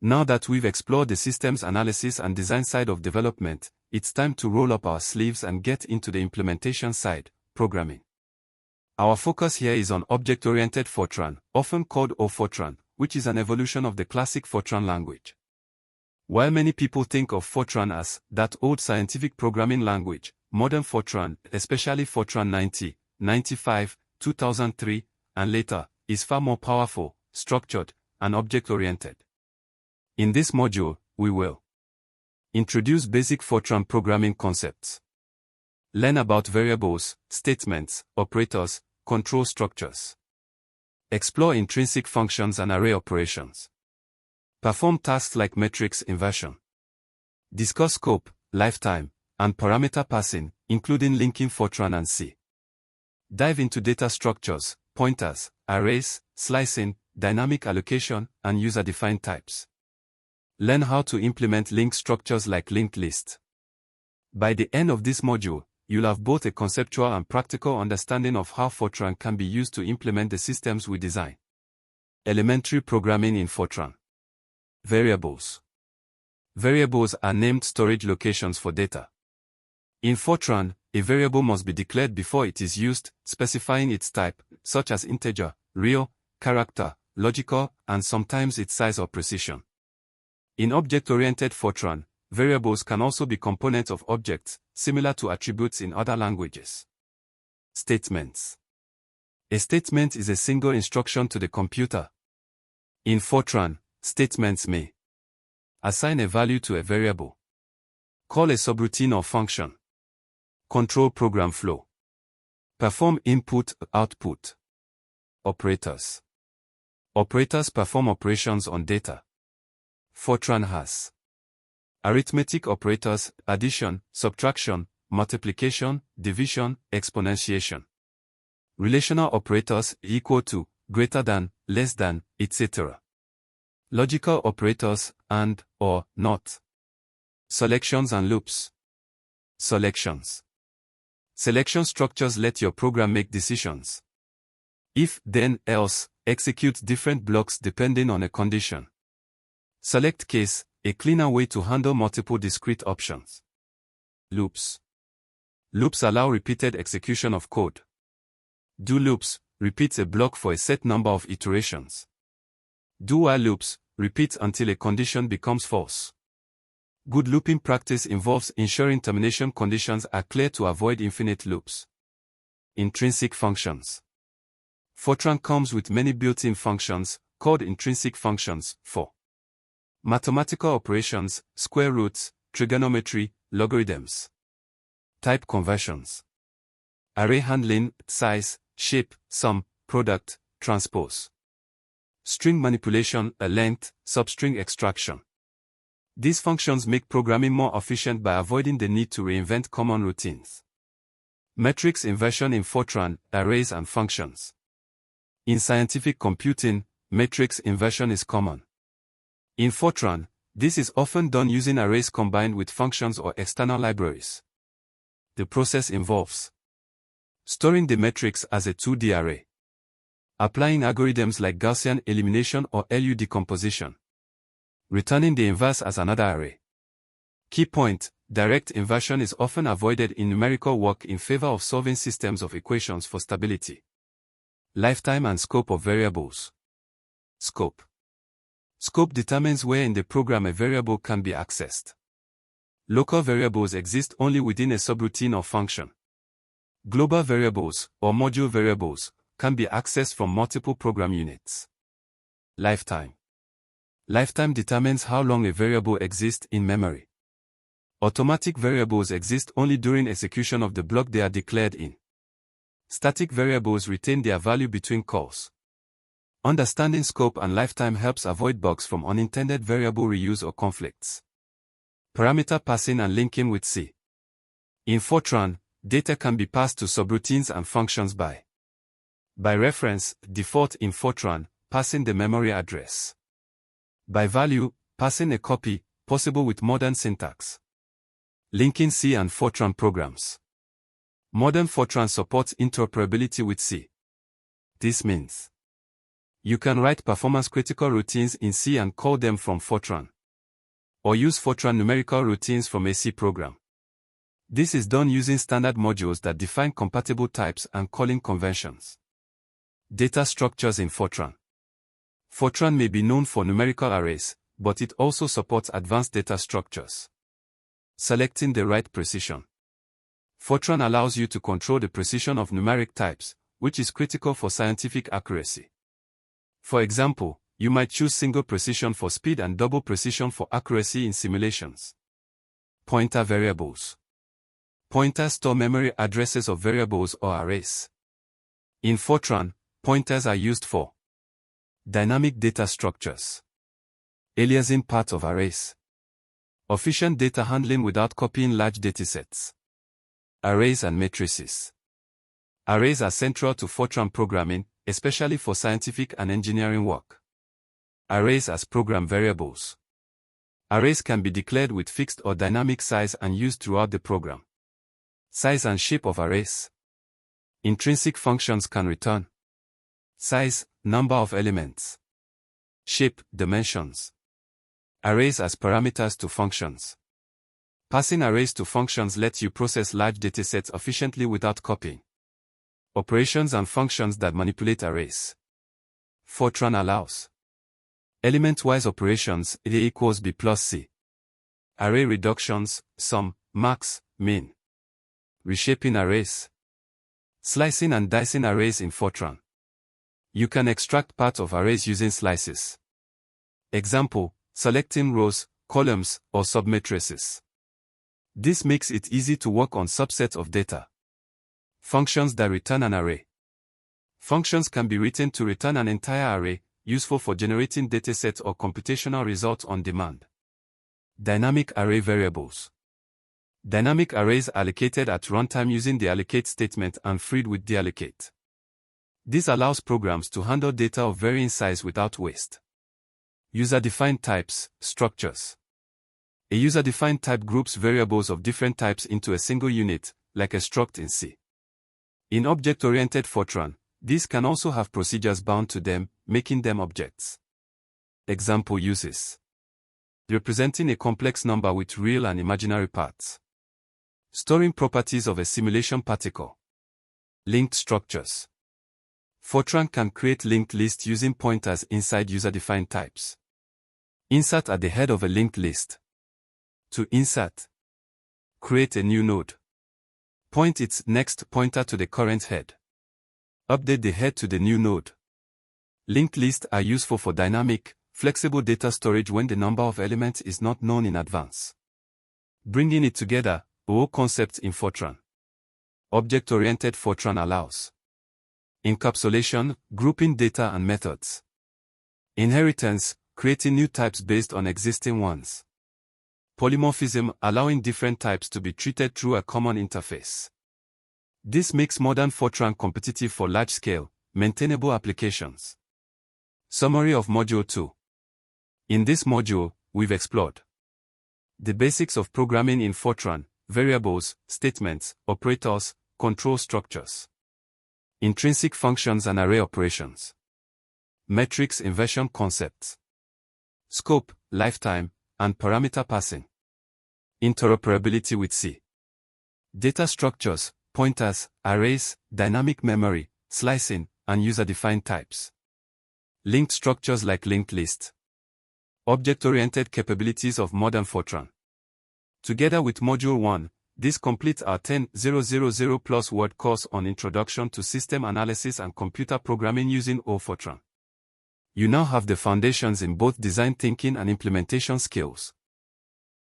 Now that we've explored the systems analysis and design side of development, it's time to roll up our sleeves and get into the implementation side, programming. Our focus here is on object-oriented Fortran, often called Fortran, which is an evolution of the classic Fortran language. While many people think of Fortran as that old scientific programming language, modern Fortran, especially Fortran 90, 95, 2003, and later, is far more powerful, structured, and object-oriented. In this module, we will introduce basic Fortran programming concepts, learn about variables, statements, operators, control structures, explore intrinsic functions and array operations, perform tasks like matrix inversion, discuss scope, lifetime, and parameter passing, including linking Fortran and C. Dive into data structures, pointers, arrays, slicing, dynamic allocation, and user-defined types. Learn how to implement link structures like linked list. By the end of this module, you'll have both a conceptual and practical understanding of how Fortran can be used to implement the systems we design. Elementary programming in Fortran. Variables. Variables are named storage locations for data. In Fortran, a variable must be declared before it is used, specifying its type, such as integer, real, character, logical, and sometimes its size or precision. In object-oriented Fortran, variables can also be components of objects, similar to attributes in other languages. Statements. A statement is a single instruction to the computer. In Fortran, statements may assign a value to a variable, call a subroutine or function, control program flow, perform input-output. Operators. Operators perform operations on data. Fortran has arithmetic operators, addition, subtraction, multiplication, division, exponentiation. Relational operators, equal to, greater than, less than, etc. Logical operators, and, or, not. Selections and loops. Selections. Selection structures let your program make decisions. If, then, else, execute different blocks depending on a condition. Select case, a cleaner way to handle multiple discrete options. Loops. Loops allow repeated execution of code. Do loops repeats a block for a set number of iterations. Do while loops repeats until a condition becomes false. Good looping practice involves ensuring termination conditions are clear to avoid infinite loops. Intrinsic functions. Fortran comes with many built-in functions, called intrinsic functions, for mathematical operations, square roots, trigonometry, logarithms. Type conversions. Array handling, size, shape, sum, product, transpose. String manipulation, length, substring extraction. These functions make programming more efficient by avoiding the need to reinvent common routines. Matrix inversion in Fortran, arrays and functions. In scientific computing, matrix inversion is common. In Fortran, this is often done using arrays combined with functions or external libraries. The process involves storing the matrix as a 2D array, applying algorithms like Gaussian elimination or LU decomposition, returning the inverse as another array. Key point: direct inversion is often avoided in numerical work in favor of solving systems of equations for stability. Lifetime and scope of variables. Scope. Scope determines where in the program a variable can be accessed. Local variables exist only within a subroutine or function. Global variables, or module variables, can be accessed from multiple program units. Lifetime. Lifetime determines how long a variable exists in memory. Automatic variables exist only during execution of the block they are declared in. Static variables retain their value between calls. Understanding scope and lifetime helps avoid bugs from unintended variable reuse or conflicts. Parameter passing and linking with C. In Fortran, data can be passed to subroutines and functions by reference, default in Fortran, passing the memory address. By value, passing a copy, possible with modern syntax. Linking C and Fortran programs. Modern Fortran supports interoperability with C. This means You can write performance-critical routines in C and call them from Fortran. Or use Fortran numerical routines from a C program. This is done using standard modules that define compatible types and calling conventions. Data structures in Fortran. Fortran may be known for numerical arrays, but it also supports advanced data structures. Selecting the right precision. Fortran allows you to control the precision of numeric types, which is critical for scientific accuracy. For example, you might choose single precision for speed and double precision for accuracy in simulations. Pointer variables. Pointers store memory addresses of variables or arrays. In Fortran, pointers are used for dynamic data structures, aliasing part of arrays, efficient data handling without copying large datasets, arrays and matrices. Arrays are central to Fortran programming, especially for scientific and engineering work. Arrays as program variables. Arrays can be declared with fixed or dynamic size and used throughout the program. Size and shape of arrays. Intrinsic functions can return size, number of elements, shape, dimensions. Arrays as parameters to functions. Passing arrays to functions lets you process large datasets efficiently without copying. Operations and functions that manipulate arrays. Fortran allows element-wise operations A equals B plus C. Array reductions, sum, max, min. Reshaping arrays. Slicing and dicing arrays in Fortran. You can extract parts of arrays using slices. Example, selecting rows, columns, or submatrices. This makes it easy to work on subsets of data. Functions that return an array. Functions can be written to return an entire array, useful for generating datasets or computational results on demand. Dynamic array variables. Dynamic arrays are allocated at runtime using the allocate statement and freed with deallocate. This allows programs to handle data of varying size without waste. User-defined types, structures. A user-defined type groups variables of different types into a single unit, like a struct in C. In object-oriented Fortran, these can also have procedures bound to them, making them objects. Example uses. Representing a complex number with real and imaginary parts. Storing properties of a simulation particle. Linked structures. Fortran can create linked lists using pointers inside user-defined types. Insert at the head of a linked list. To insert. Create a new node. Point its next pointer to the current head. Update the head to the new node. Linked lists are useful for dynamic, flexible data storage when the number of elements is not known in advance. Bringing it together, OO concepts in Fortran. Object-oriented Fortran allows encapsulation, grouping data and methods. Inheritance, creating new types based on existing ones. Polymorphism, allowing different types to be treated through a common interface. This makes modern Fortran competitive for large-scale, maintainable applications. Summary of Module 2. In this module, we've explored the basics of programming in Fortran, variables, statements, operators, control structures, intrinsic functions and array operations, metrics inversion concepts, scope, lifetime, and parameter passing, interoperability with C, data structures, pointers, arrays, dynamic memory, slicing, and user-defined types, linked structures like linked list, object-oriented capabilities of modern Fortran. Together with Module 1, this completes our 10,000 plus word course on Introduction to System Analysis and Computer Programming using OO Fortran. You now have the foundations in both design thinking and implementation skills.